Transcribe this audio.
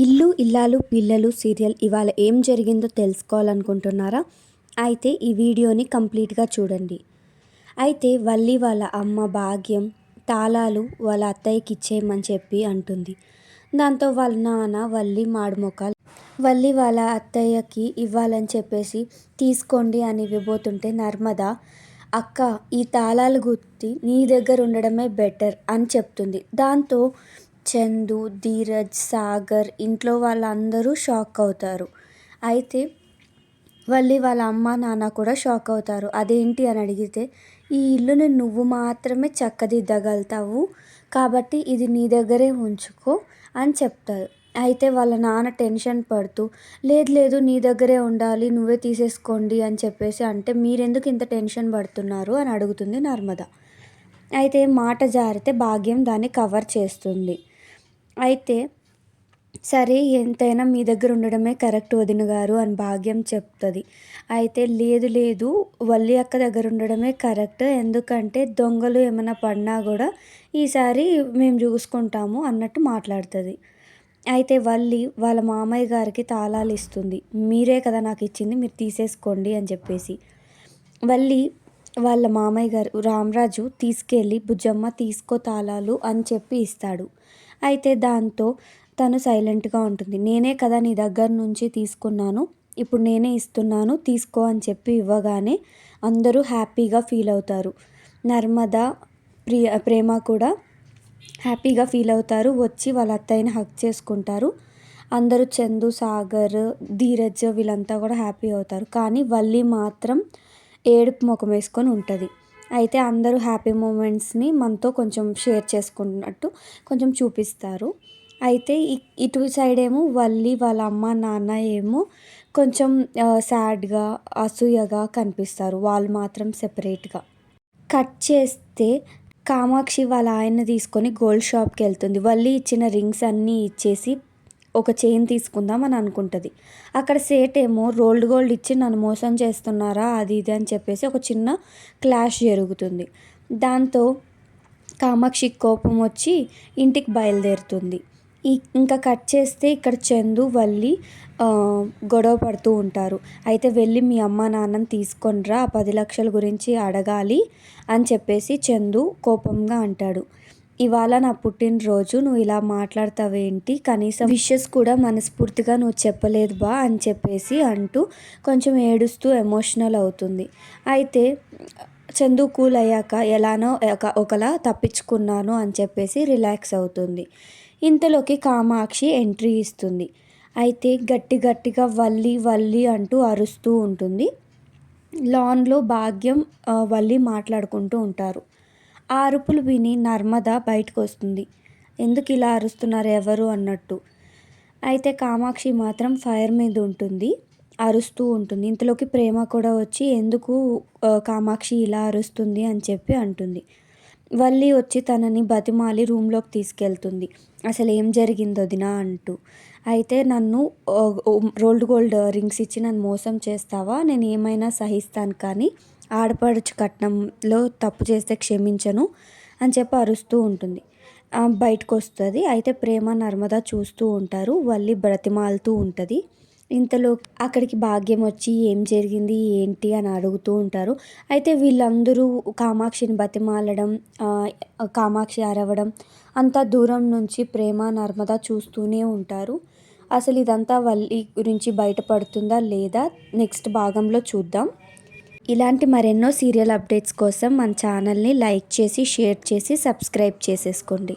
ఇల్లు ఇల్లాలు పిల్లలు సీరియల్ ఇవాళ ఏం జరిగిందో తెలుసుకోవాలనుకుంటున్నారా? అయితే ఈ వీడియోని కంప్లీట్గా చూడండి. అయితే వల్లి వాళ్ళ అమ్మ భాగ్యం తాళాలు వాళ్ళ అత్తయ్యకి ఇచ్చేయమని చెప్పి అంటుంది. దాంతో వాళ్ళ నాన్న వల్లి వాళ్ళ అత్తయ్యకి ఇవ్వాలని చెప్పేసి తీసుకోండి అని ఇవ్వబోతుంటే నర్మద అక్క ఈ తాళాలు గుర్తి నీ దగ్గర ఉండడమే బెటర్ అని చెప్తుంది. దాంతో చందు, ధీరజ్, సాగర్ ఇంట్లో వాళ్ళందరూ షాక్ అవుతారు. అయితే వాళ్ళ అమ్మ నాన్న కూడా షాక్ అవుతారు. అదేంటి అని అడిగితే ఈ ఇల్లుని నువ్వు మాత్రమే చక్కదిద్దగలుగుతావు కాబట్టి ఇది నీ దగ్గరే ఉంచుకో అని చెప్తారు. అయితే వాళ్ళ నాన్న టెన్షన్ పడుతూ లేదు లేదు నీ దగ్గరే ఉండాలి నువ్వే తీసేసుకోండి అని చెప్పేసి అంటే మీరెందుకు ఇంత టెన్షన్ పడుతున్నారు అని అడుగుతుంది నర్మద. అయితే మాట జారితే భాగ్యం దాన్ని కవర్ చేస్తుంది. అయితే సరే ఎంతైనా మీ దగ్గర ఉండడమే కరెక్ట్ వదిన గారు అని భాగ్యం చెప్తుంది. అయితే లేదు లేదు వల్లి అక్క దగ్గర ఉండడమే కరెక్ట్, ఎందుకంటే దొంగలు ఏమైనా పడినా కూడా ఈసారి మేము చూసుకుంటాము అన్నట్టు మాట్లాడుతుంది. అయితే వల్లి వాళ్ళ మామయ్య గారికి తాళాలు ఇస్తుంది. మీరే కదా నాకు ఇచ్చింది మీరు తీసేసుకోండి అని చెప్పేసి. వల్లి వాళ్ళ మామయ్య గారు రామరాజు తీసుకెళ్ళి బుజ్జమ్మ తీసుకో తాళాలు అని చెప్పి ఇస్తాడు. అయితే దాంతో తను సైలెంట్గా ఉంటుంది. నేనే కదా నీ దగ్గర నుంచి తీసుకున్నాను, ఇప్పుడు నేనే ఇస్తున్నాను తీసుకో అని చెప్పి ఇవ్వగానే అందరూ హ్యాపీగా ఫీల్ అవుతారు. నర్మద ప్రేమ కూడా హ్యాపీగా ఫీల్ అవుతారు. వచ్చి వాళ్ళ అత్తయ్యని హగ్ చేసుకుంటారు. అందరూ చందు, సాగర్, ధీరజ్ వీళ్ళంతా కూడా హ్యాపీ అవుతారు. కానీ వల్లి మాత్రం ఏడుపు ముఖం వేసుకొని ఉంటుంది. అయితే అందరూ హ్యాపీ మూమెంట్స్ని మనతో కొంచెం షేర్ చేసుకున్నట్టు కొంచెం చూపిస్తారు. అయితే ఇటు సైడ్ ఏమో వల్లి వాళ్ళ అమ్మ నాన్న ఏమో కొంచెం సాడ్గా అసూయగా కనిపిస్తారు. వాళ్ళు మాత్రం సెపరేట్గా. కట్ చేస్తే కామాక్షి వాళ్ళ ఆయన్ని తీసుకొని గోల్డ్ షాప్కి వెళ్తుంది. వల్లి ఇచ్చిన రింగ్స్ అన్నీ ఇచ్చేసి ఒక చైన్ తీసుకుందాం అని అనుకుంటుంది. అక్కడ సేట్ ఏమో రోల్డ్ గోల్డ్ ఇచ్చి నన్ను మోసం చేస్తున్నారా అది ఇది అని చెప్పేసి ఒక చిన్న క్లాష్ జరుగుతుంది. దాంతో కామాక్షి కోపం వచ్చి ఇంటికి బయలుదేరుతుంది. ఇంకా కట్ చేస్తే ఇక్కడ చందు వల్లి గొడవ పడుతూ ఉంటారు. అయితే వెళ్ళి మీ అమ్మ నాన్నని తీసుకొనిరా, 10 లక్షల గురించి అడగాలి అని చెప్పేసి చందు కోపంగా అంటాడు. ఇవాళ నా పుట్టినరోజు నువ్వు ఇలా మాట్లాడతావేంటి, కనీసం విషెస్ కూడా మనస్ఫూర్తిగా నువ్వు చెప్పలేదు బా అని చెప్పేసి అంటూ కొంచెం ఏడుస్తూ ఎమోషనల్ అవుతుంది. అయితే చందు కూల్ అయ్యాక ఎలానో ఒకలా తప్పించుకున్నాను అని చెప్పేసి రిలాక్స్ అవుతుంది. ఇంతలోకి కామాక్షి ఎంట్రీ ఇస్తుంది. అయితే గట్టిగా వల్లి వల్లి అంటూ అరుస్తూ ఉంటుంది. లాన్లో భాగ్యం వల్లి మాట్లాడుకుంటూ ఉంటారు. ఆ అరుపులు విని నర్మద బయటకు వస్తుంది. ఎందుకు ఇలా అరుస్తున్నారు ఎవరు అన్నట్టు. అయితే కామాక్షి మాత్రం ఫైర్ మీద ఉంటుంది, అరుస్తూ ఉంటుంది. ఇంతలోకి ప్రేమ కూడా వచ్చి ఎందుకు కామాక్షి ఇలా అరుస్తుంది అని చెప్పి అంటుంది. వల్లి వచ్చి తనని బతిమాలి రూమ్లోకి తీసుకెళ్తుంది. అసలు ఏం జరిగిందో వదినా అంటూ. అయితే నన్ను రోల్డ్ గోల్డ్ రింగ్స్ ఇచ్చి నన్ను మోసం చేస్తావా, నేను ఏమైనా సహిస్తాను కానీ ఆడపడుచు కట్నంలో తప్పు చేస్తే క్షమించను అని చెప్పి అరుస్తూ ఉంటుంది. బయటకు వస్తుంది. అయితే ప్రేమ నర్మద చూస్తూ ఉంటారు. వల్లి బ్రతిమాలుతూ ఉంటుంది. ఇంతలో అక్కడికి భాగ్యం వచ్చి ఏం జరిగింది ఏంటి అని అడుగుతూ ఉంటారు. అయితే వీళ్ళందరూ కామాక్షిని బతిమాలడం, కామాక్షి అరవడం అంతా దూరం నుంచి ప్రేమ నర్మద చూస్తూనే ఉంటారు. అసలు ఇదంతా వల్లి గురించి బయటపడుతుందా లేదా నెక్స్ట్ భాగంలో చూద్దాం. ఇలాంటి మరెన్నో సీరియల్ అప్డేట్స్ కోసం మన ఛానల్ని లైక్ చేసి షేర్ చేసి సబ్స్క్రైబ్ చేసేసుకోండి.